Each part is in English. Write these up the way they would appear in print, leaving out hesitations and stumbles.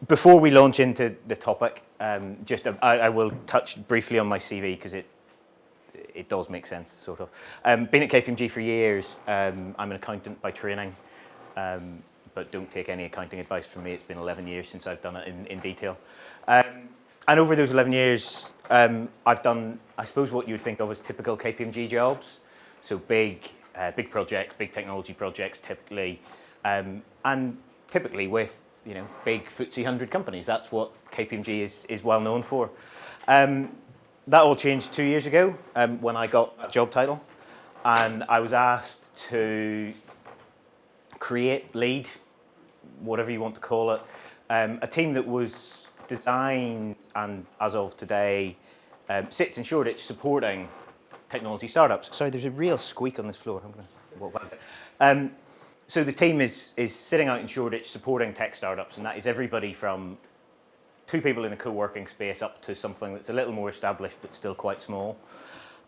Before we launch into the topic, I will touch briefly on my CV because it does make sense, sort of. Been at KPMG for years. I'm an accountant by training, but don't take any accounting advice from me. It's been 11 years since I've done it in detail. And over those 11 years, I've done, I suppose, what you would think of as typical KPMG jobs. So big projects, big technology projects, typically, and typically with big FTSE 100 companies. That's what KPMG is well known for. That all changed 2 years ago when I got that job title, and I was asked to create, lead, whatever you want to call it, a team that was designed and, as of today, sits in Shoreditch supporting technology startups. Sorry, there's a real squeak on this floor. I'm going to walk back. So the team is sitting out in Shoreditch supporting tech startups, and that is everybody from 2 people in a co-working space up to something that's a little more established but still quite small.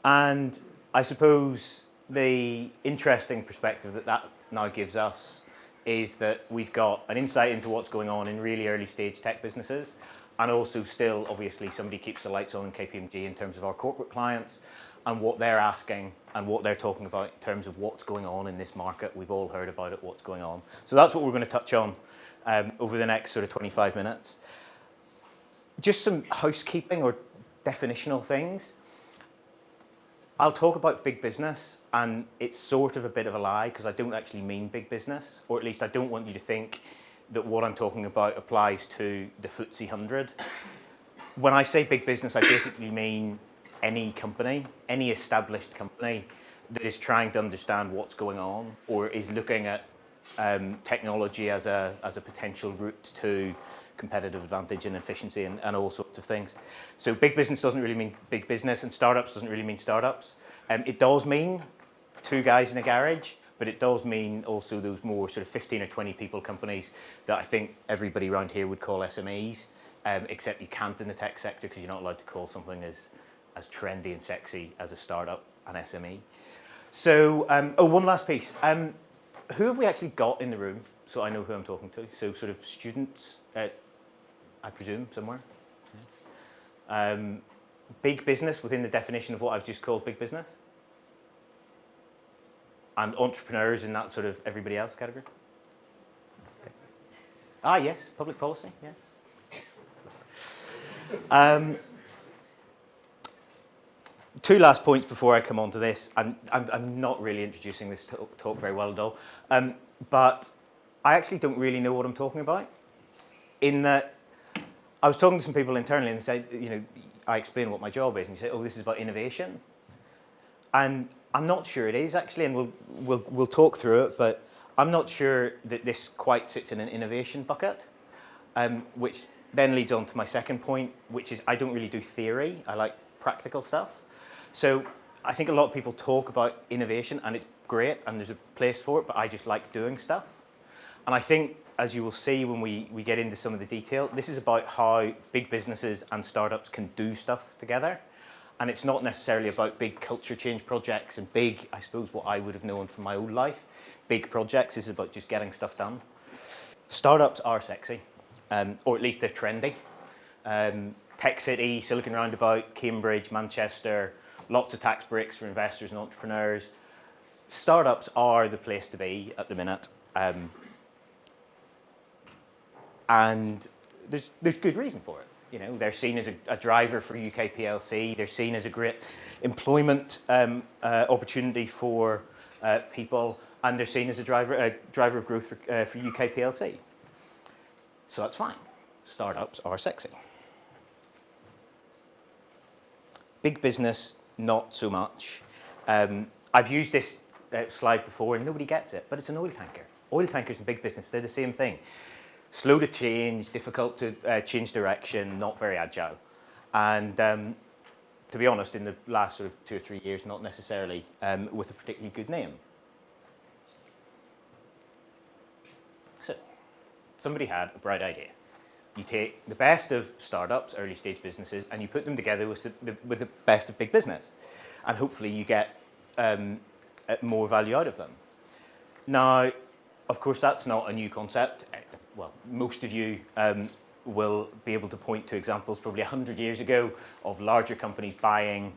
And I suppose the interesting perspective that now gives us is that we've got an insight into what's going on in really early stage tech businesses, and also still, obviously, somebody keeps the lights on in KPMG in terms of our corporate clients and what they're asking and what they're talking about in terms of what's going on in this market. We've all heard about it, what's going on. So that's what we're going to touch on over the next sort of 25 minutes. Just some housekeeping or definitional things. I'll talk about big business, and it's sort of a bit of a lie because I don't actually mean big business, or at least I don't want you to think that what I'm talking about applies to the FTSE 100. When I say big business, I basically mean any company, any established company that is trying to understand what's going on or is looking at technology as a potential route to competitive advantage and efficiency and all sorts of things. So big business doesn't really mean big business, and startups doesn't really mean startups. It does mean 2 guys in a garage, but it does mean also those more sort of 15 or 20 people companies that I think everybody around here would call SMEs, except you can't in the tech sector because you're not allowed to call something as trendy and sexy as a startup an SME. So, one last piece. Who have we actually got in the room so I know who I'm talking to? So sort of students, I presume, somewhere. Yes. Big business within the definition of what I've just called big business? And entrepreneurs in that sort of everybody else category? Okay. Ah, yes, public policy, yes. 2 last points before I come on to this, and I'm not really introducing this talk very well at all, but I actually don't really know what I'm talking about, in that I was talking to some people internally and they said, I explained what my job is, and you say, oh, this is about innovation. And I'm not sure it is actually, and we'll talk through it, but I'm not sure that this quite sits in an innovation bucket, which then leads on to my second point, which is I don't really do theory. I like practical stuff. So I think a lot of people talk about innovation, and it's great, and there's a place for it, but I just like doing stuff. And I think, as you will see when we get into some of the detail, this is about how big businesses and startups can do stuff together. And it's not necessarily about big culture change projects and big, I suppose, what I would have known from my own life. Big projects is about just getting stuff done. Startups are sexy, or at least they're trendy. Tech City, Silicon Roundabout, Cambridge, Manchester, lots of tax breaks for investors and entrepreneurs. Startups are the place to be at the minute. And there's good reason for it. They're seen as a driver for UK PLC. They're seen as a great employment opportunity for people, and they're seen as a driver of growth for UK PLC. So that's fine. Startups are sexy. Big business, not so much. I've used this slide before, and nobody gets it, but it's an oil tanker. Oil tankers and big business, they're the same thing. Slow to change, difficult to change direction, not very agile. And to be honest, in the last sort of 2 or 3 years, not necessarily with a particularly good name. So, somebody had a bright idea. You take the best of startups, early stage businesses, and you put them together with the best of big business. And hopefully you get more value out of them. Now, of course, that's not a new concept. Well, most of you will be able to point to examples probably 100 years ago of larger companies buying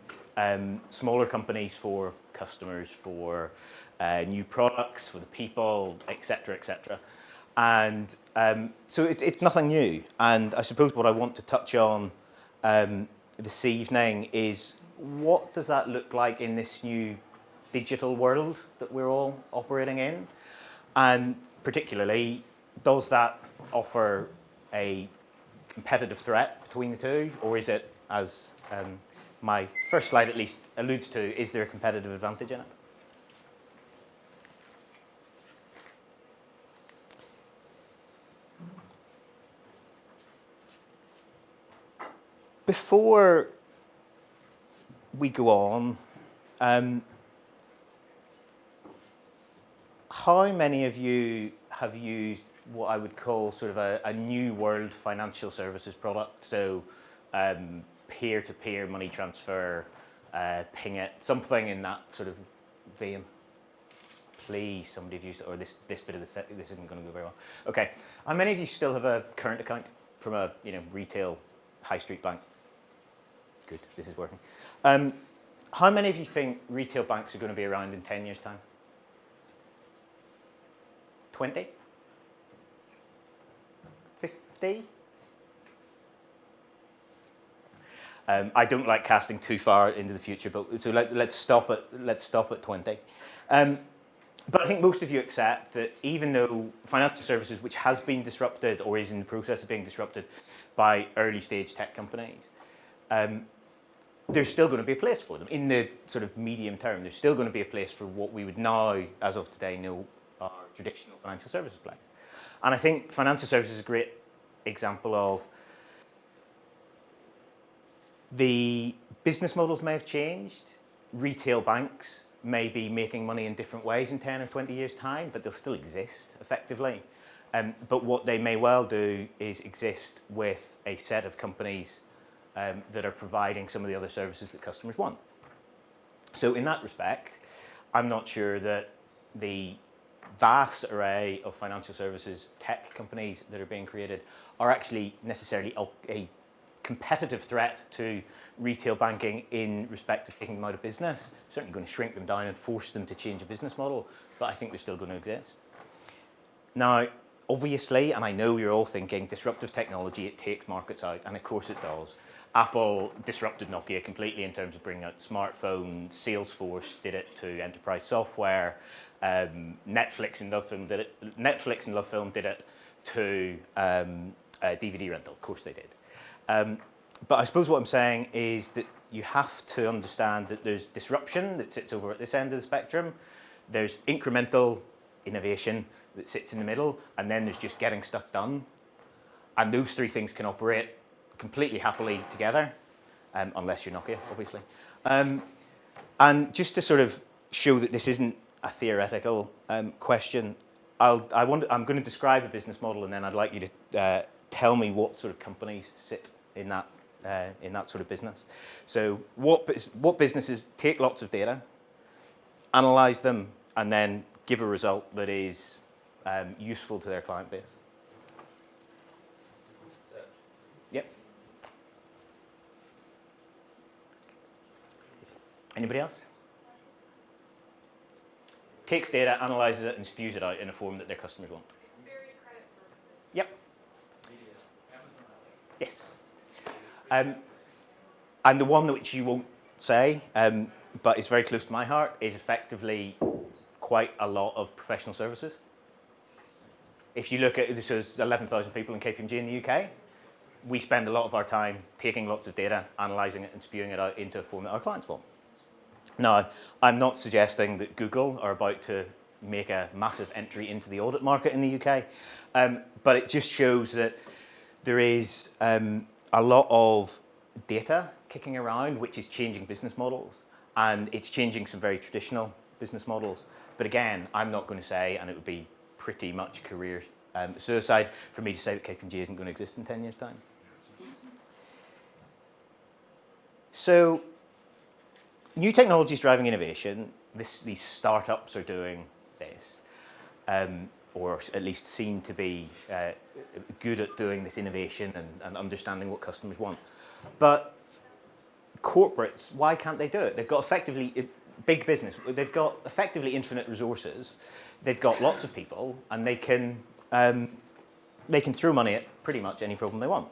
smaller companies for customers, for new products, for the people, etc., etc. And so it's nothing new. And I suppose what I want to touch on this evening is, what does that look like in this new digital world that we're all operating in? And particularly, does that offer a competitive threat between the two? Or is it, as my first slide at least alludes to, is there a competitive advantage in it? Before we go on, how many of you have used what I would call sort of a new world financial services product? So peer-to-peer money transfer, ping it, something in that sort of vein. Please, somebody have used it, or this bit of this isn't going to go very well. Okay, how many of you still have a current account from a retail high street bank? Good, this is working. How many of you think retail banks are going to be around in 10 years' time? 20? 50? I don't like casting too far into the future, but so let's stop at 20. But I think most of you accept that even though financial services, which has been disrupted or is in the process of being disrupted by early stage tech companies, there's still going to be a place for them in the sort of medium term. There's still going to be a place for what we would now, as of today, know are traditional financial services players. And I think financial services is a great example of the business models may have changed. Retail banks may be making money in different ways in 10 or 20 years' time, but they'll still exist effectively. But what they may well do is exist with a set of companies that are providing some of the other services that customers want. So in that respect, I'm not sure that the vast array of financial services tech companies that are being created are actually necessarily a competitive threat to retail banking in respect of taking them out of business. Certainly going to shrink them down and force them to change a business model, but I think they're still going to exist. Now, obviously, and I know you're all thinking, disruptive technology, it takes markets out, and of course it does. Apple disrupted Nokia completely in terms of bringing out smartphones. Salesforce did it to enterprise software. Netflix and LoveFilm did it. Netflix and LoveFilm did it to DVD rental. Of course they did. But I suppose what I'm saying is that you have to understand that there's disruption that sits over at this end of the spectrum. There's incremental innovation that sits in the middle, and then there's just getting stuff done. And those three things can operate completely happily together, unless you're Nokia, obviously. And just to sort of show that this isn't a theoretical question, I'm going to describe a business model, and then I'd like you to tell me what sort of companies sit in that sort of business. So what businesses take lots of data, analyze them, and then give a result that is useful to their client base? Yep. Anybody else? Takes data, analyzes it, and spews it out in a form that their customers want. Credit services. Yep. Media. Amazon. Yes. And the one which you won't say, but is very close to my heart, is effectively quite a lot of professional services. If you look at, this is 11,000 people in KPMG in the UK, we spend a lot of our time taking lots of data, analysing it and spewing it out into a form that our clients want. Now, I'm not suggesting that Google are about to make a massive entry into the audit market in the UK, but it just shows that there is a lot of data kicking around which is changing business models, and it's changing some very traditional business models. But again, I'm not going to say, and it would be pretty much career suicide for me to say that KPMG isn't going to exist in 10 years' time. So, new technology is driving innovation. These startups are doing this, or at least seem to be good at doing this innovation and understanding what customers want. But corporates, why can't they do it? They've got effectively, big business, they've got effectively infinite resources, they've got lots of people, and they can throw money at pretty much any problem they want.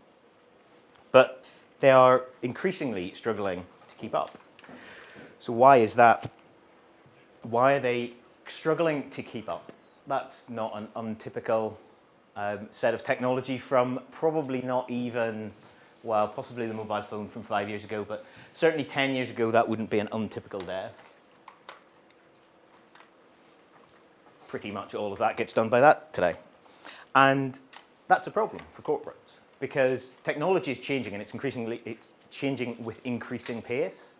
But they are increasingly struggling to keep up. So why is that? Why are they struggling to keep up? That's not an untypical set of technology from probably not even, well, possibly the mobile phone from 5 years ago, but certainly 10 years ago, that wouldn't be an untypical desk. Pretty much all of that gets done by that today. And that's a problem for corporates because technology is changing and it's changing with increasing pace.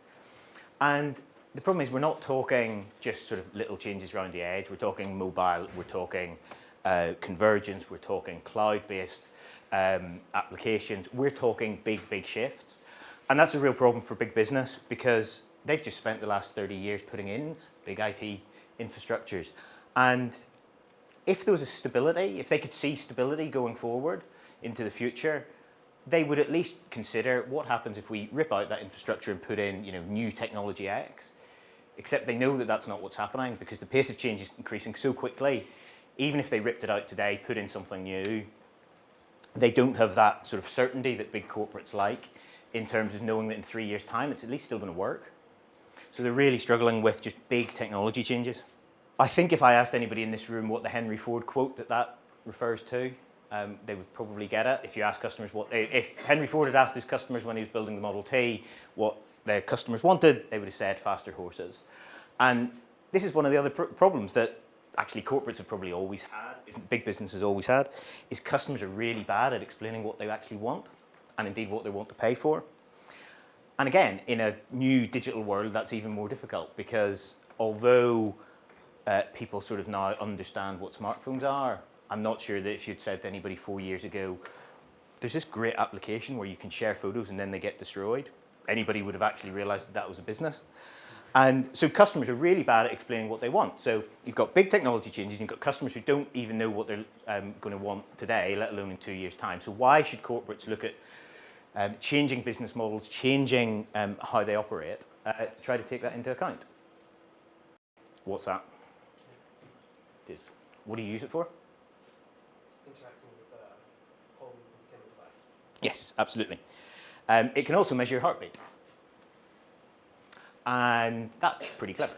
And the problem is we're not talking just sort of little changes around the edge. We're talking mobile, we're talking convergence, we're talking cloud-based applications. We're talking big, big shifts. And that's a real problem for big business because they've just spent the last 30 years putting in big IT infrastructures. And if there was a stability, if they could see stability going forward into the future, they would at least consider what happens if we rip out that infrastructure and put in, new technology X. Except they know that that's not what's happening because the pace of change is increasing so quickly. Even if they ripped it out today, put in something new, they don't have that sort of certainty that big corporates like in terms of knowing that in 3 years' time, it's at least still going to work. So they're really struggling with just big technology changes. I think if I asked anybody in this room what the Henry Ford quote that refers to, they would probably get it. If you ask customers if Henry Ford had asked his customers when he was building the Model T what their customers wanted, they would have said faster horses. And this is one of the other problems that actually corporates have probably always had, big businesses always had, is customers are really bad at explaining what they actually want and indeed what they want to pay for. And again, in a new digital world, that's even more difficult because although people sort of now understand what smartphones are, I'm not sure that if you'd said to anybody 4 years ago, there's this great application where you can share photos and then they get destroyed, anybody would have actually realized that that was a business. And so customers are really bad at explaining what they want. So you've got big technology changes, you've got customers who don't even know what they're going to want today, let alone in 2 years' time. So why should corporates look at changing business models, changing how they operate, to try to take that into account? What's that? It is. What do you use it for? Interacting with a home entertainment device. Yes, absolutely. It can also measure your heartbeat. And that's pretty clever.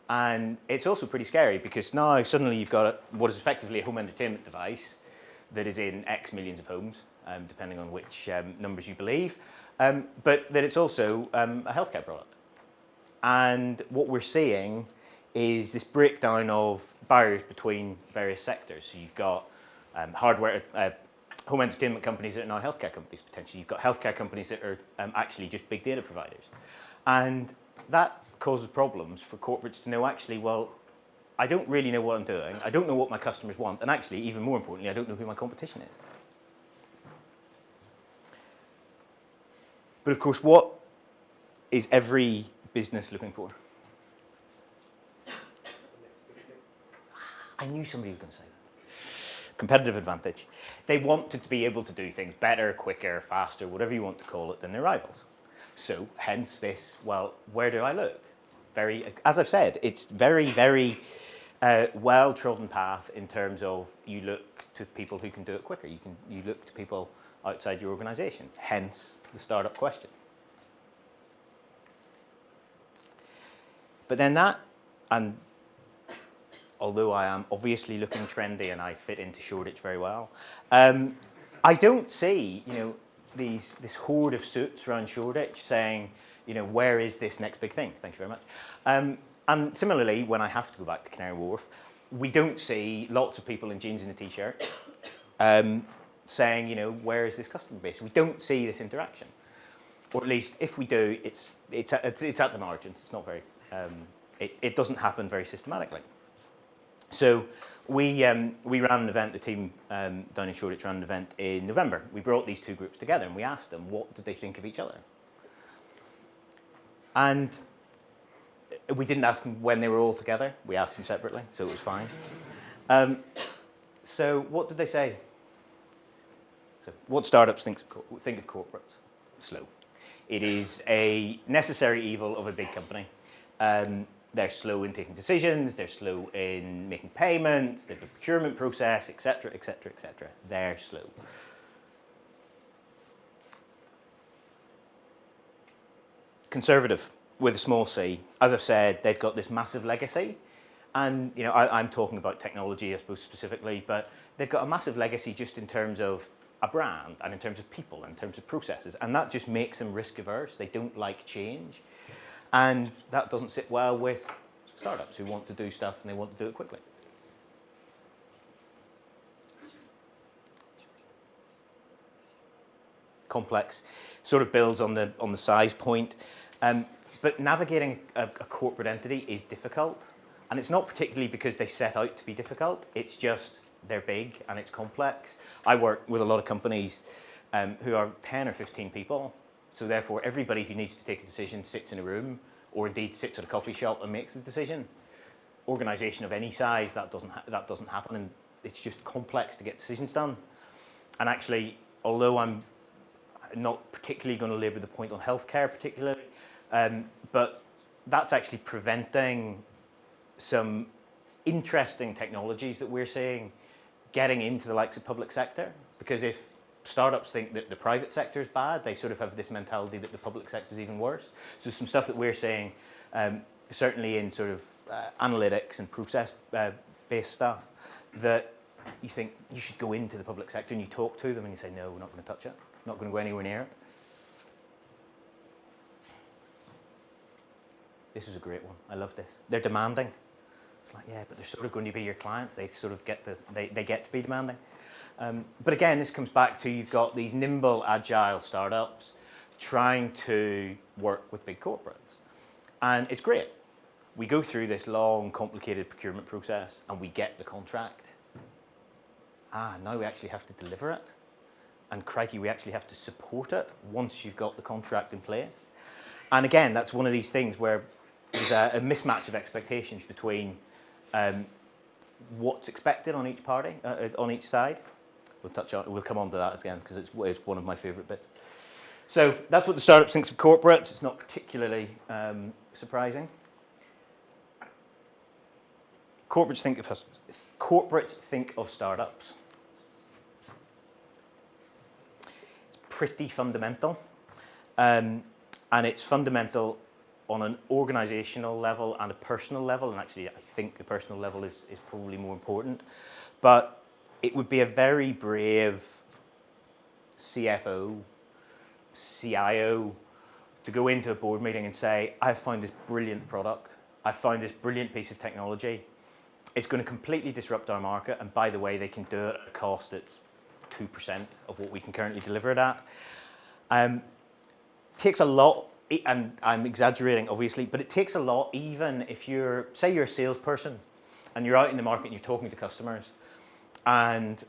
And it's also pretty scary because now suddenly you've got what is effectively a home entertainment device that is in X millions of homes, depending on which numbers you believe, but that it's also a healthcare product. And what we're seeing is this breakdown of barriers between various sectors. So you've got hardware, home entertainment companies that are now healthcare companies, potentially. You've got healthcare companies that are actually just big data providers. And that causes problems for corporates to know, actually, well, I don't really know what I'm doing. I don't know what my customers want. And actually, even more importantly, I don't know who my competition is. But of course, what is every business looking for? I knew somebody was going to say that. Competitive advantage. They want to be able to do things better, quicker, faster, whatever you want to call it, than their rivals. So hence this, well, where do I look? As I've said, it's very, very well-trodden path in terms of you look to people who can do it quicker. You look to people outside your organization, hence the startup question. But then that, and although I am obviously looking trendy and I fit into Shoreditch very well, I don't see, this horde of suits around Shoreditch saying, where is this next big thing? Thank you very much. And similarly, when I have to go back to Canary Wharf, we don't see lots of people in jeans and a t-shirt saying, where is this customer base? We don't see this interaction. Or at least, if we do, it's at the margins. It's not very, it doesn't happen very systematically. So we ran an event, the team down in Shoreditch ran an event in November. We brought these two groups together and we asked them, what did they think of each other? And we didn't ask them when they were all together. We asked them separately, so it was fine. So what did they say? So what startups think of corporates? Slow. It is a necessary evil of a big company. They're slow in taking decisions, they're slow in making payments, they have a procurement process, etc., etc., etc. They're slow. Conservative with a small c. As I've said, they've got this massive legacy. And you know, I'm talking about technology, I suppose, specifically, but they've got a massive legacy just in terms of a brand and in terms of people and in terms of processes. And that just makes them risk averse. They don't like change. And that doesn't sit well with startups who want to do stuff and they want to do it quickly. Complex, sort of builds on the size point. But navigating a corporate entity is difficult. And it's not particularly because they set out to be difficult. It's just they're big and it's complex. I work with a lot of companies who are 10 or 15 people. So therefore, everybody who needs to take a decision sits in a room or indeed sits at a coffee shop and makes the decision. Organisation of any size, that doesn't happen. And it's just complex to get decisions done. And actually, although I'm not particularly going to labour the point on healthcare particularly, but that's actually preventing some interesting technologies that we're seeing getting into the likes of public sector. Because if startups think that the private sector is bad, they sort of have this mentality that the public sector is even worse. So some stuff that we're seeing, certainly in sort of analytics and process-based stuff, that you think you should go into the public sector and you talk to them and you say, no, we're not going to touch it. Not going to go anywhere near it. This is a great one. I love this. They're demanding. It's like, yeah, but they're sort of going to be your clients. They sort of get they get to be demanding. But again, this comes back to you've got these nimble, agile startups trying to work with big corporates. And it's great. We go through this long, complicated procurement process and we get the contract. Now we actually have to deliver it. And crikey, we actually have to support it once you've got the contract in place. And again, that's one of these things where there's a mismatch of expectations between what's expected on each party, on each side. We'll come on to that again because it's one of my favourite bits. So that's what the startups thinks of corporates. It's not particularly surprising. Corporates think of startups. It's pretty fundamental, and it's fundamental on an organisational level and a personal level. And actually, I think the personal level is probably more important. But it would be a very brave CFO, CIO to go into a board meeting and say, I've found this brilliant product. I've found this brilliant piece of technology. It's going to completely disrupt our market. And by the way, they can do it at a cost that's 2% of what we can currently deliver it at. Takes a lot, and I'm exaggerating obviously, but it takes a lot even if say you're a salesperson and you're out in the market and you're talking to customers and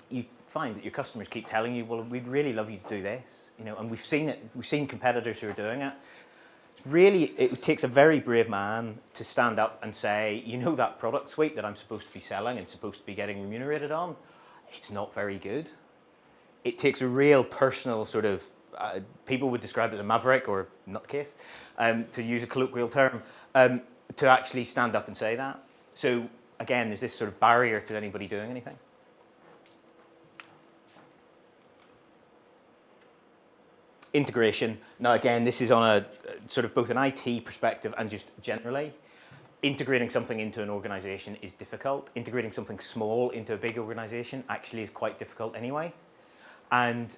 you find that your customers keep telling you, well, we'd really love you to do this, and we've seen competitors who are doing it. It takes a very brave man to stand up and say, that product suite that I'm supposed to be selling and supposed to be getting remunerated on, it's not very good. It takes a real personal sort of, people would describe it as a maverick or nutcase, to use a colloquial term, to actually stand up and say that. So again, there's this sort of barrier to anybody doing anything. Integration. Now again, this is on a sort of both an IT perspective and just generally. Integrating something into an organization is difficult. Integrating something small into a big organization actually is quite difficult anyway. And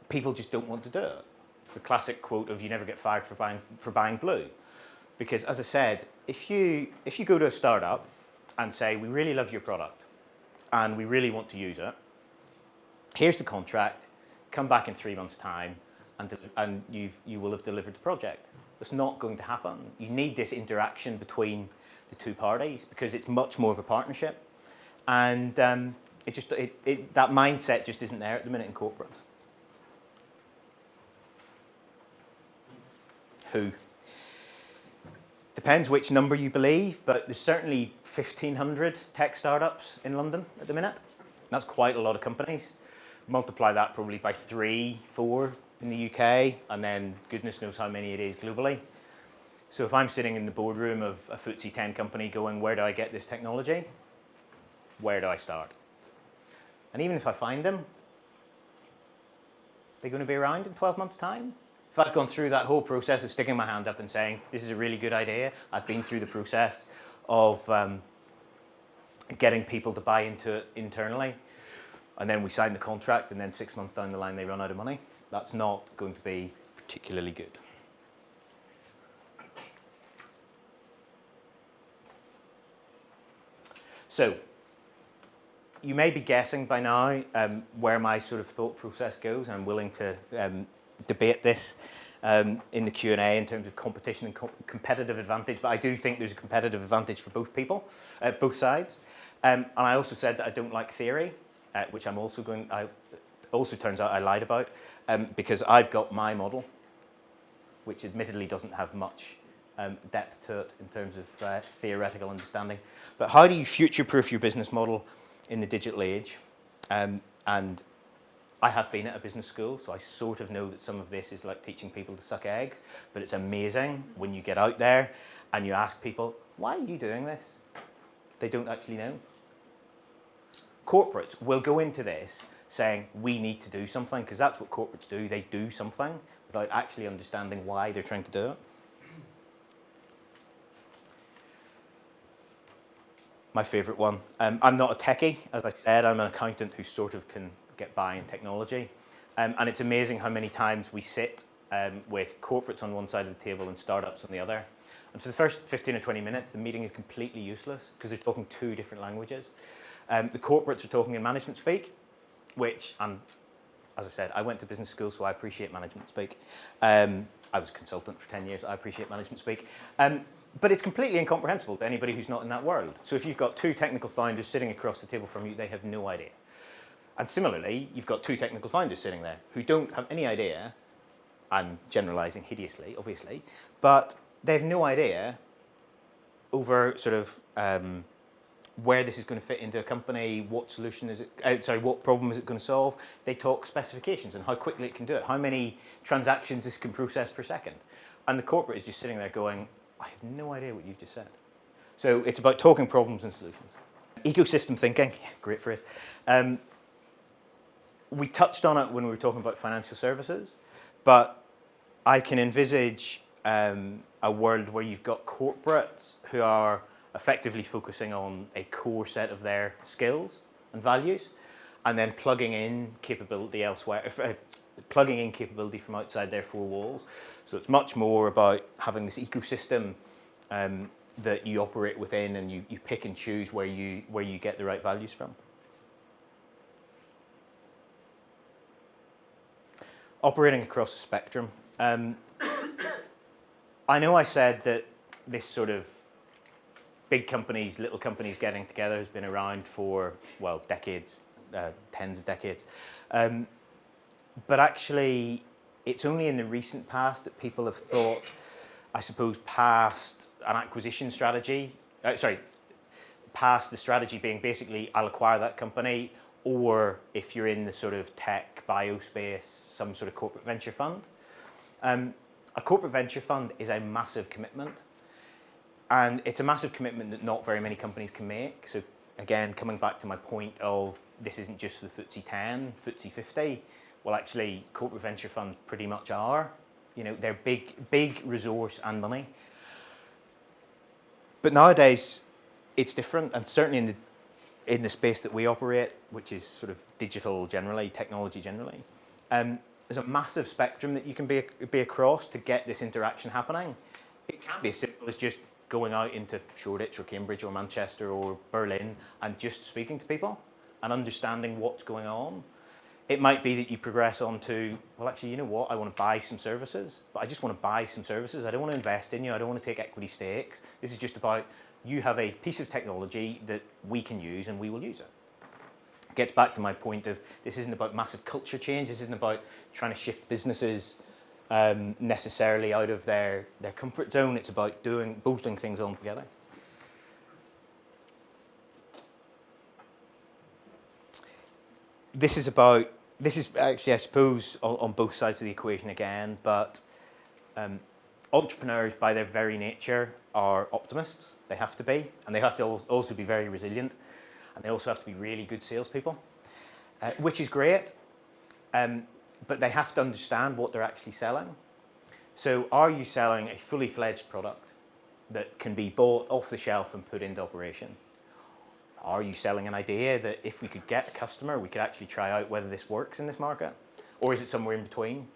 people just don't want to do it. It's the classic quote of you never get fired for buying blue. Because as I said, if you go to a startup and say, we really love your product and we really want to use it, here's the contract, come back in 3 months' time and you will have delivered the project. It's not going to happen. You need this interaction between the two parties because it's much more of a partnership. And that mindset just isn't there at the minute in corporates. Who? Depends which number you believe, but there's certainly 1,500 tech startups in London at the minute. That's quite a lot of companies. Multiply that probably by 3, 4 in the UK, and then goodness knows how many it is globally. So if I'm sitting in the boardroom of a FTSE 10 company going, where do I get this technology? Where do I start? And even if I find them, they're going to be around in 12 months' time. If I've gone through that whole process of sticking my hand up and saying, this is a really good idea, I've been through the process of getting people to buy into it internally, and then we sign the contract, and then 6 months down the line they run out of money, that's not going to be particularly good. So, you may be guessing by now where my sort of thought process goes, and I'm willing to debate this in the Q&A in terms of competition and competitive advantage, but I do think there's a competitive advantage for both people, both sides. And I also said that I don't like theory, which also turns out I lied about, because I've got my model, which admittedly doesn't have much depth to it in terms of theoretical understanding. But how do you future-proof your business model in the digital age? And I have been at a business school, so I sort of know that some of this is like teaching people to suck eggs, but it's amazing when you get out there and you ask people, why are you doing this? They don't actually know. Corporates will go into this saying, we need to do something, because that's what corporates do. They do something without actually understanding why they're trying to do it. My favourite one. I'm not a techie, as I said. I'm an accountant who sort of can get by in technology. And it's amazing how many times we sit with corporates on one side of the table and startups on the other. And for the first 15 or 20 minutes, the meeting is completely useless because they're talking 2 different languages. The corporates are talking in management speak, which, as I said, I went to business school, so I appreciate management speak. I was a consultant for 10 years. I appreciate management speak. But it's completely incomprehensible to anybody who's not in that world. So if you've got 2 technical founders sitting across the table from you, they have no idea. And similarly, you've got 2 technical founders sitting there who don't have any idea. I'm generalizing hideously, obviously, but they have no idea over sort of where this is going to fit into a company, what solution is it, what problem is it going to solve. They talk specifications and how quickly it can do it, how many transactions this can process per second. And the corporate is just sitting there going, I have no idea what you've just said. So it's about talking problems and solutions. Ecosystem thinking, great phrase. We touched on it when we were talking about financial services, but I can envisage a world where you've got corporates who are effectively focusing on a core set of their skills and values, and then plugging in capability elsewhere, plugging in capability from outside their 4 walls. So it's much more about having this ecosystem that you operate within, and you pick and choose where you get the right values from. Operating across a spectrum. I know I said that this sort of big companies, little companies getting together has been around for, well, decades, tens of decades. But actually, it's only in the recent past that people have thought, I suppose, past an acquisition strategy, past the strategy being basically, I'll acquire that company, or if you're in the sort of tech, bio space, some sort of corporate venture fund. A corporate venture fund is a massive commitment. And it's a massive commitment that not very many companies can make. So again, coming back to my point of this isn't just the FTSE 10, FTSE 50. Well, actually, corporate venture funds pretty much are. You know, they're big resource and money. But nowadays, it's different, and certainly in the space that we operate, which is sort of digital generally, technology generally, there's a massive spectrum that you can be across to get this interaction happening. It can be as simple as just going out into Shoreditch or Cambridge or Manchester or Berlin and just speaking to people and understanding what's going on. It might be that you progress on to, well, actually, you know what? I want to buy some services, but I just want to buy some services. I don't want to invest in you. I don't want to take equity stakes. This is just about you have a piece of technology that we can use and we will use it. It gets back to my point of this isn't about massive culture change. This isn't about trying to shift businesses necessarily out of their comfort zone. It's about bolting things on together. this is actually, I suppose, on both sides of the equation again, but entrepreneurs, by their very nature, are optimists. They have to be, and they have to also be very resilient, and they also have to be really good salespeople, which is great, but they have to understand what they're actually selling. So are you selling a fully fledged product that can be bought off the shelf and put into operation? Are you selling an idea that if we could get a customer, we could actually try out whether this works in this market? Or is it somewhere in between?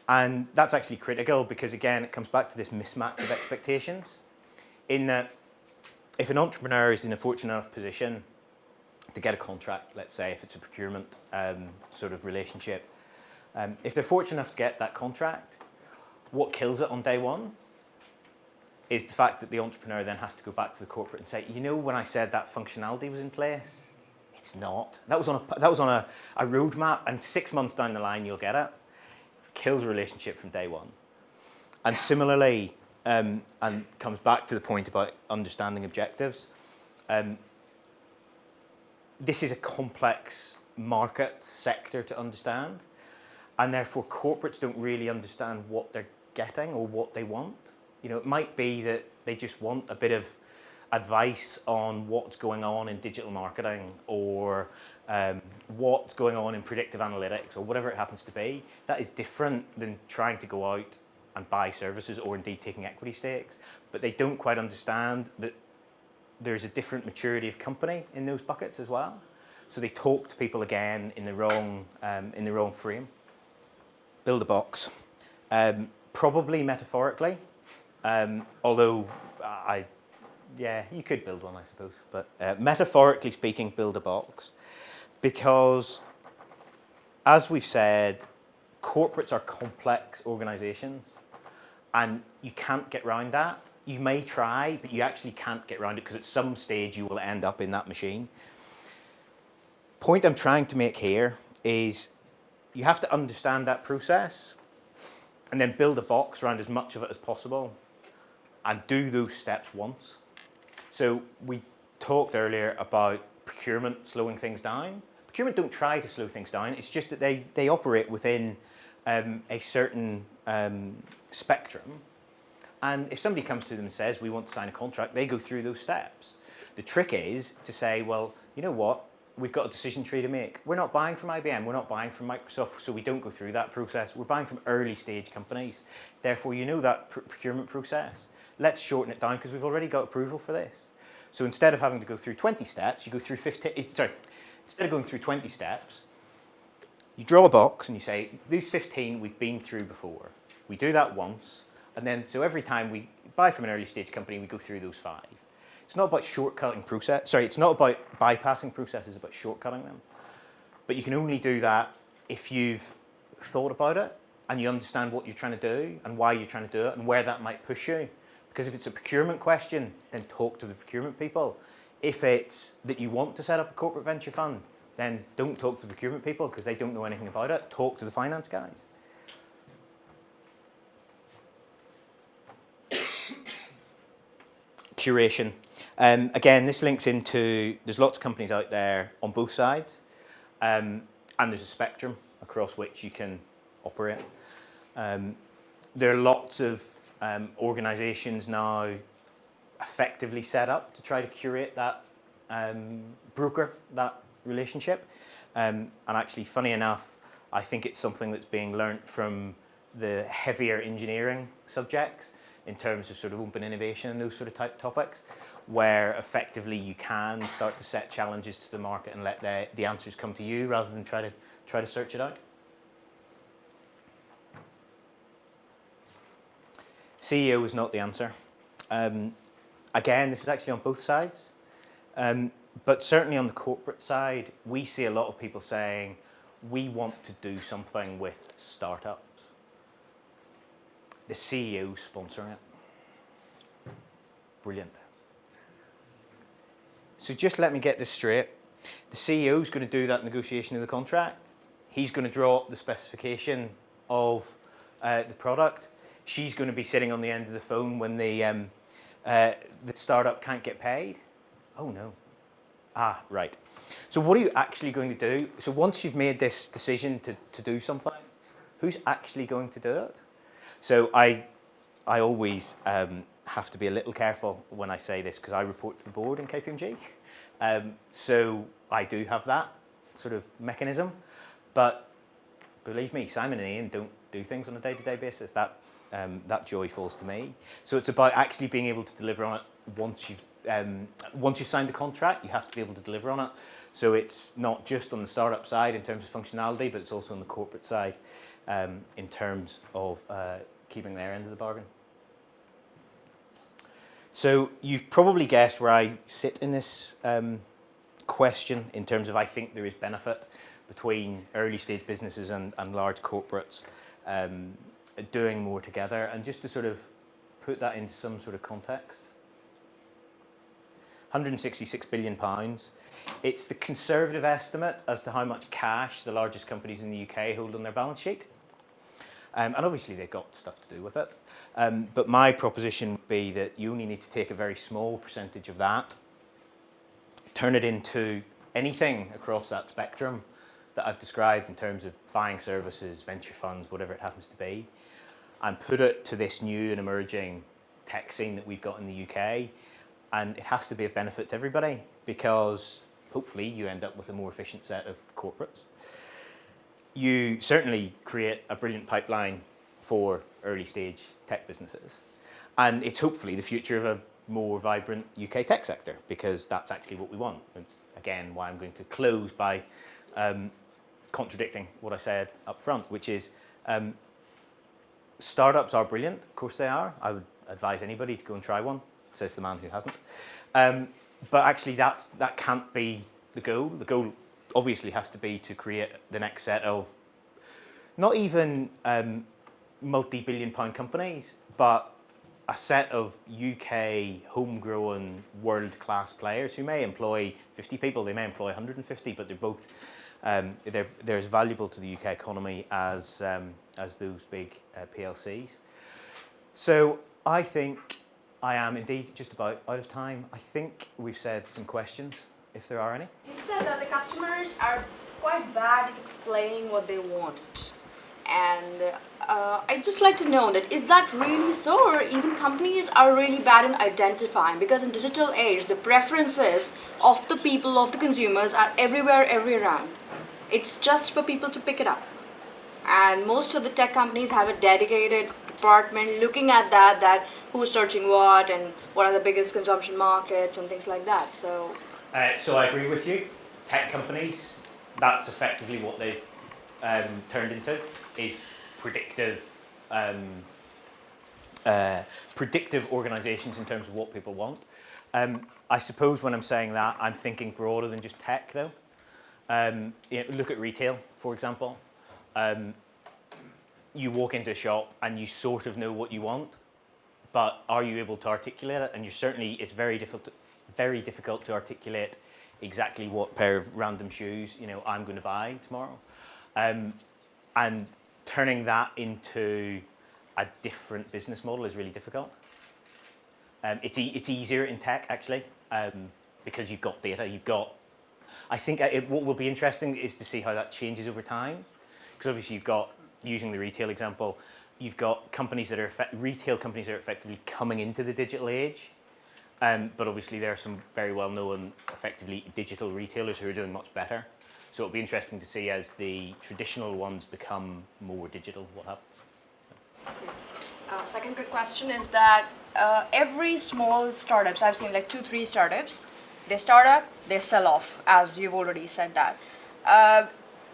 And that's actually critical because, again, it comes back to this mismatch of expectations. In that, if an entrepreneur is in a fortunate enough position to get a contract, let's say if it's a procurement sort of relationship, if they're fortunate enough to get that contract, what kills it on day one is the fact that the entrepreneur then has to go back to the corporate and say, you know, when I said that functionality was in place, it's not. That was on a roadmap, and 6 months down the line you'll get it. Kills a relationship from day one. And similarly, and comes back to the point about understanding objectives, this is a complex market sector to understand, and therefore corporates don't really understand what they're getting or what they want. You know, it might be that they just want a bit of advice on what's going on in digital marketing, or what's going on in predictive analytics, or whatever it happens to be. That is different than trying to go out and buy services or indeed taking equity stakes. But they don't quite understand that there's a different maturity of company in those buckets as well. So they talk to people again in the wrong frame. Build a box, probably metaphorically. Although, you could build one, I suppose. But metaphorically speaking, build a box. Because, as we've said, corporates are complex organisations, and you can't get around that. You may try, but you actually can't get around it because at some stage you will end up in that machine. Point I'm trying to make here is you have to understand that process and then build a box around as much of it as possible and do those steps once. So we talked earlier about procurement slowing things down. Procurement don't try to slow things down. It's just that they operate within a certain spectrum. And if somebody comes to them and says, we want to sign a contract, they go through those steps. The trick is to say, well, you know what? We've got a decision tree to make. We're not buying from IBM. We're not buying from Microsoft, so we don't go through that process. We're buying from early stage companies. Therefore, you know that procurement process. Let's shorten it down because we've already got approval for this. So instead of having to go through 20 steps, you go through 15. Instead of going through 20 steps, you draw a box and you say, these 15 we've been through before. We do that once, and then so every time we buy from an early stage company, we go through those 5. It's not about shortcutting process. Sorry, it's not about bypassing processes, it's about shortcutting them. But you can only do that if you've thought about it and you understand what you're trying to do and why you're trying to do it and where that might push you. Because if it's a procurement question, then talk to the procurement people. If it's that you want to set up a corporate venture fund, then don't talk to the procurement people because they don't know anything about it. Talk to the finance guys. Curation. Again, this links into, there's lots of companies out there on both sides, and there's a spectrum across which you can operate. There are lots of organisations now effectively set up to try to curate that, broker that relationship. And actually, funny enough, I think it's something that's being learnt from the heavier engineering subjects in terms of sort of open innovation and those sort of type topics, where effectively you can start to set challenges to the market and let the answers come to you rather than try to search it out. CEO is not the answer. Again, this is actually on both sides. But certainly on the corporate side, we see a lot of people saying, we want to do something with startups. The CEO sponsoring it. Brilliant. So just let me get this straight. The CEO is going to do that negotiation of the contract. He's going to draw up the specification of the product. She's going to be sitting on the end of the phone when the startup can't get paid. Oh no. Ah, right. So what are you actually going to do? So once you've made this decision to do something, who's actually going to do it? So I always have to be a little careful when I say this because I report to the board in KPMG. So I do have that sort of mechanism. But believe me, Simon and Ian don't do things on a day-to-day basis. That joy falls to me. So it's about actually being able to deliver on it once you've signed the contract. You have to be able to deliver on it. So it's not just on the startup side in terms of functionality, but it's also on the corporate side in terms of keeping their end of the bargain. So you've probably guessed where I sit in this question in terms of I think there is benefit between early stage businesses and large corporates doing more together. And just to sort of put that into some sort of context, £166 billion. It's the conservative estimate as to how much cash the largest companies in the UK hold on their balance sheet. And obviously they've got stuff to do with it. But my proposition would be that you only need to take a very small percentage of that, turn it into anything across that spectrum that I've described in terms of buying services, venture funds, whatever it happens to be, and put it to this new and emerging tech scene that we've got in the UK. And it has to be of benefit to everybody because hopefully you end up with a more efficient set of corporates. You certainly create a brilliant pipeline for early stage tech businesses. And it's hopefully the future of a more vibrant UK tech sector because that's actually what we want. It's again why I'm going to close by contradicting what I said up front, which is startups are brilliant. Of course they are. I would advise anybody to go and try one, says the man who hasn't. But actually that can't be the goal. The goal obviously has to be to create the next set of not even multi-billion pound companies, but a set of UK homegrown world-class players who may employ 50 people, they may employ 150, but they're both they're as valuable to the UK economy as those big PLCs. So I think I am indeed just about out of time. I think we've said some questions, if there are any. You said that the customers are quite bad at explaining what they want. And I'd just like to know that is that really so, or even companies are really bad in identifying? Because in digital age, the preferences of the people, of the consumers are everywhere, every around. It's just for people to pick it up. And most of the tech companies have a dedicated department looking at that who's searching what and what are the biggest consumption markets and things like that. So I agree with you. Tech companies, that's effectively what they've turned into, is predictive organisations in terms of what people want. I suppose when I'm saying that, I'm thinking broader than just tech, though. Look at retail, for example. You walk into a shop and you sort of know what you want, but are you able to articulate it? And it's very difficult to articulate exactly what pair of random shoes I'm going to buy tomorrow. And turning that into a different business model is really difficult. It's easier in tech, actually, because you've got data. I think what will be interesting is to see how that changes over time. Because obviously you've got, using the retail example, you've got companies that are retail companies that are effectively coming into the digital age. But obviously there are some very well-known, effectively digital retailers who are doing much better. So it'll be interesting to see as the traditional ones become more digital, what happens. second quick question is that every small startups, I've seen like 2-3 startups, they start up, they sell off, as you've already said that.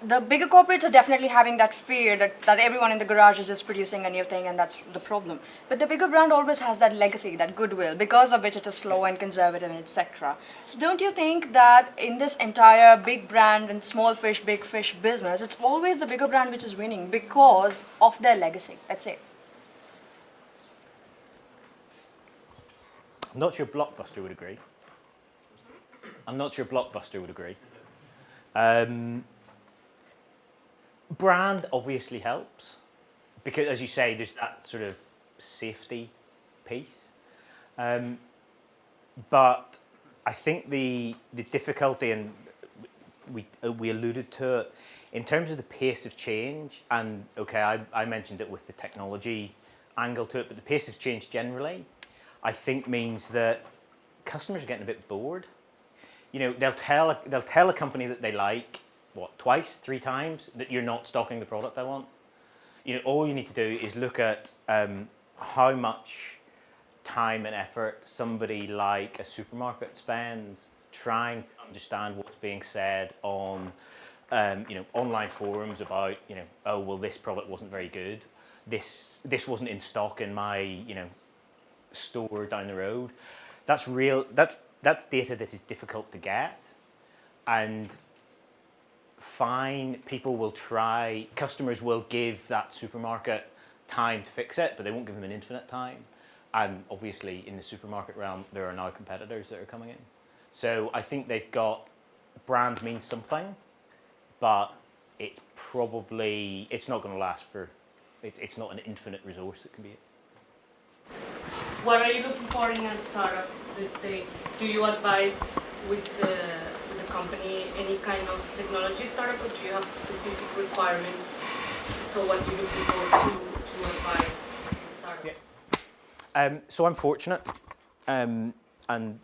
The bigger corporates are definitely having that fear that everyone in the garage is just producing a new thing and that's the problem. But the bigger brand always has that legacy, that goodwill, because of which it is slow and conservative, etc. So don't you think that in this entire big brand and small fish, big fish business, it's always the bigger brand which is winning because of their legacy? That's it. I'm not sure Blockbuster would agree. Brand obviously helps because, as you say, there's that sort of safety piece. But I think the difficulty, and we alluded to it, in terms of the pace of change, and okay, I mentioned it with the technology angle to it, but the pace of change generally, I think means that customers are getting a bit bored. You know, they'll tell a company that they like, what, twice, 3 times, that you're not stocking the product I want. You know, all you need to do is look at how much time and effort somebody like a supermarket spends trying to understand what's being said on online forums about, oh, well, this product wasn't very good. This wasn't in stock in my, store down the road. That's real. That's data that is difficult to get, and fine, people will try. Customers will give that supermarket time to fix it, but they won't give them an infinite time. And obviously, in the supermarket realm, there are now competitors that are coming in. So I think they've got, brand means something, but it's not going to last for, it's not an infinite resource that can be. What are you looking for in a startup? Let's say, do you advise with the company any kind of technology startup, or do you have specific requirements? So what you're looking for to advise the startups? Yeah. So I'm fortunate, and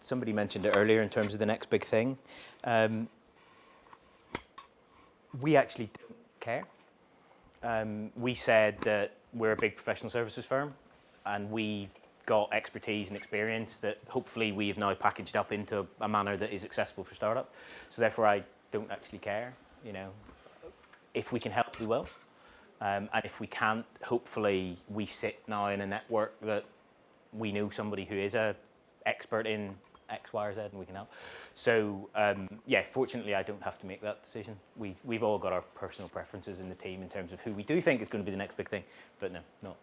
somebody mentioned it earlier in terms of the next big thing. We actually don't care. We said that we're a big professional services firm, and we've got expertise and experience that hopefully we have now packaged up into a manner that is accessible for startup. So therefore, I don't actually care. If we can help, we will. And if we can't, hopefully we sit now in a network that we know somebody who is a expert in X, Y, or Z, and we can help. So fortunately, I don't have to make that decision. We've all got our personal preferences in the team in terms of who we do think is going to be the next big thing, but no, not.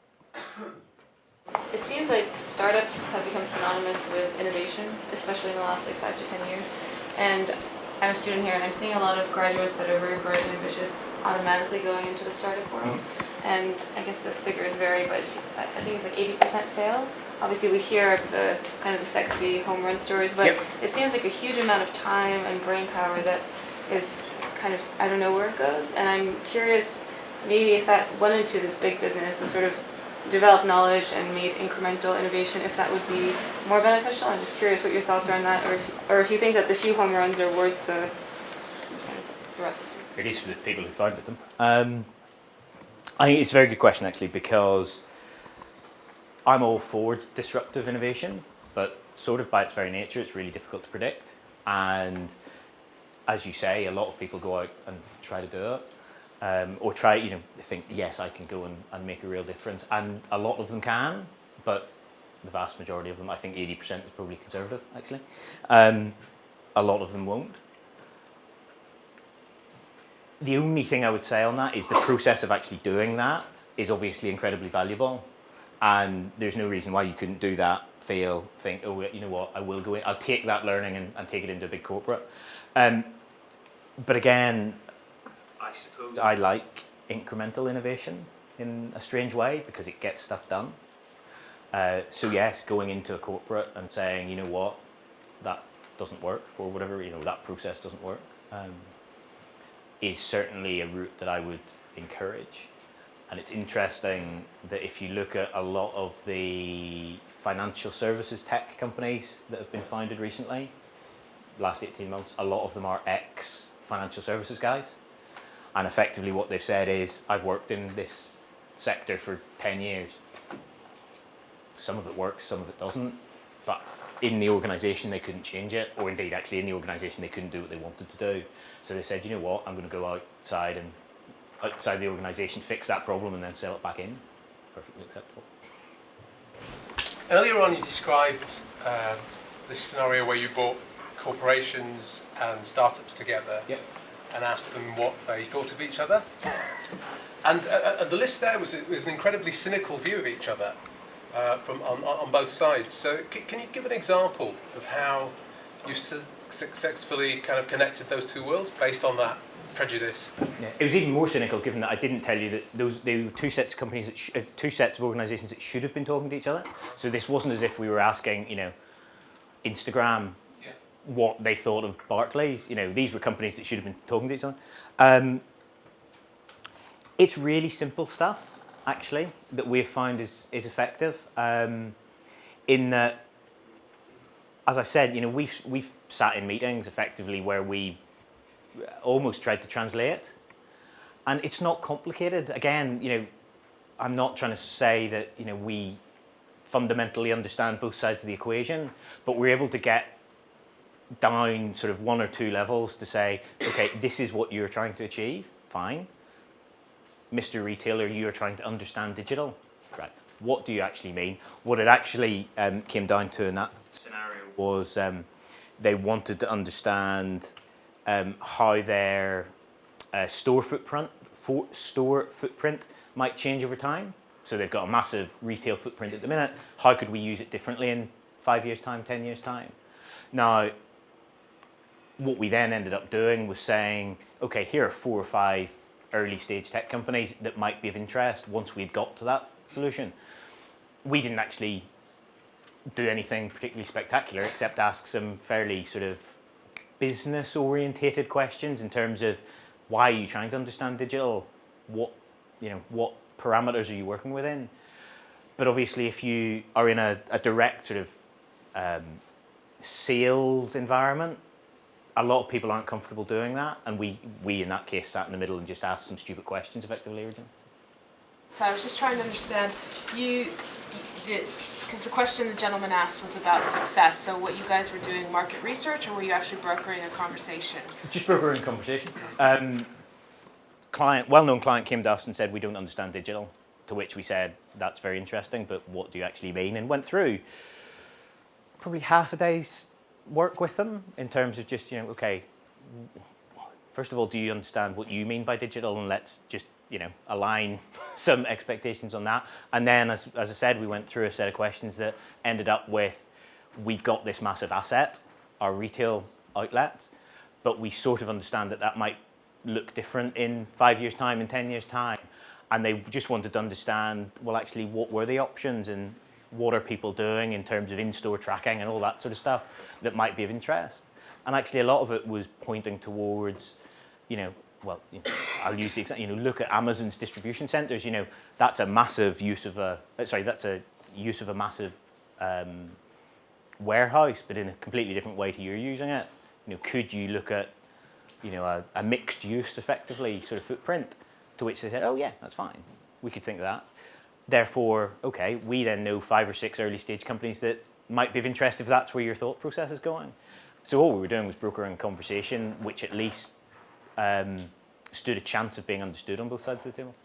It seems like startups have become synonymous with innovation, especially in the last 5 to 10 years. And I'm a student here, and I'm seeing a lot of graduates that are very bright and ambitious automatically going into the startup world. And I guess the figures vary, but I think it's like 80% fail. Obviously, we hear of the kind of the sexy home run stories, but it seems like a huge amount of time and brain power that is kind of, I don't know where it goes. And I'm curious, maybe if that went into this big business and sort of developed knowledge and made incremental innovation, if that would be more beneficial. I'm just curious what your thoughts are on that, or if you think that the few home runs are worth the rest. It is for the people who founded them. I think it's a very good question, actually, because I'm all for disruptive innovation, but sort of by its very nature, it's really difficult to predict. And as you say, a lot of people go out and try to do it. Or try, they think, yes, I can go and make a real difference. And a lot of them can, but the vast majority of them, I think 80% is probably conservative, actually. A lot of them won't. The only thing I would say on that is the process of actually doing that is obviously incredibly valuable. And there's no reason why you couldn't do that, fail, think, oh, you know what, I will go in, I'll take that learning and take it into a big corporate. But again, I suppose I like incremental innovation in a strange way because it gets stuff done. So yes, going into a corporate and saying, you know what, that doesn't work for whatever, that process doesn't work, is certainly a route that I would encourage. And it's interesting that if you look at a lot of the financial services tech companies that have been founded recently, last 18 months, a lot of them are ex-financial services guys. And effectively what they've said is, I've worked in this sector for 10 years. Some of it works, some of it doesn't. But in the organisation, they couldn't change it. Or indeed, actually, in the organisation, they couldn't do what they wanted to do. So they said, you know what, I'm going to go outside the organisation, fix that problem, and then sell it back in. Perfectly acceptable. Earlier on, you described this scenario where you brought corporations and startups together. Yep. And asked them what they thought of each other. And the list there was an incredibly cynical view of each other on both sides. So can you give an example of how you successfully kind of connected those two worlds based on that prejudice? Yeah. It was even more cynical given that I didn't tell you that they were two sets of companies, two sets of organisations that should have been talking to each other. So this wasn't as if we were asking, Instagram, what they thought of Barclays. You know, these were companies that should have been talking to each other. It's really simple stuff, actually, that we've found is effective. In that, as I said, you know, we've sat in meetings effectively where we've almost tried to translate, and it's not complicated. Again, you know, I'm not trying to say that, you know, we fundamentally understand both sides of the equation, but we're able to get down sort of one or two levels to say, okay, this is what you're trying to achieve, fine. Mr. Retailer, you are trying to understand digital, right? What do you actually mean? What it actually came down to in that scenario was they wanted to understand how their store footprint might change over time. So they've got a massive retail footprint at the minute. How could we use it differently in 5 years' time, 10 years' time? Now, what we then ended up doing was saying, okay, here are 4 or 5 early stage tech companies that might be of interest once we'd got to that solution. We didn't actually do anything particularly spectacular except ask some fairly sort of business orientated questions in terms of why are you trying to understand digital? What parameters are you working within? But obviously if you are in a direct sort of sales environment, a lot of people aren't comfortable doing that, and we in that case sat in the middle and just asked some stupid questions effectively, originally. So I was just trying to understand, because the question the gentleman asked was about success. So what you guys were doing, market research, or were you actually brokering a conversation? Just brokering conversation. Well-known client came to us and said, we don't understand digital, to which we said, that's very interesting, but what do you actually mean? And went through probably half a day's work with them in terms of just, you know, okay, first of all, do you understand what you mean by digital? And let's just, you know, align some expectations on that. And then, as I said, we went through a set of questions that ended up with, we've got this massive asset, our retail outlets, but we sort of understand that that might look different in 5 years' time, in 10 years' time. And they just wanted to understand, well, actually, what were the options and what are people doing in terms of in-store tracking and all that sort of stuff that might be of interest. And actually a lot of it was pointing towards, you know, well, you know, I'll use the example, you know, look at Amazon's distribution centers, you know, that's a massive use of a massive warehouse, but in a completely different way to you're using it. You know, could you look at, you know, a mixed use effectively sort of footprint, to which they said, oh yeah, that's fine. We could think of that. Therefore, okay, we then know 5 or 6 early stage companies that might be of interest if that's where your thought process is going. So all we were doing was brokering a conversation which at least stood a chance of being understood on both sides of the table.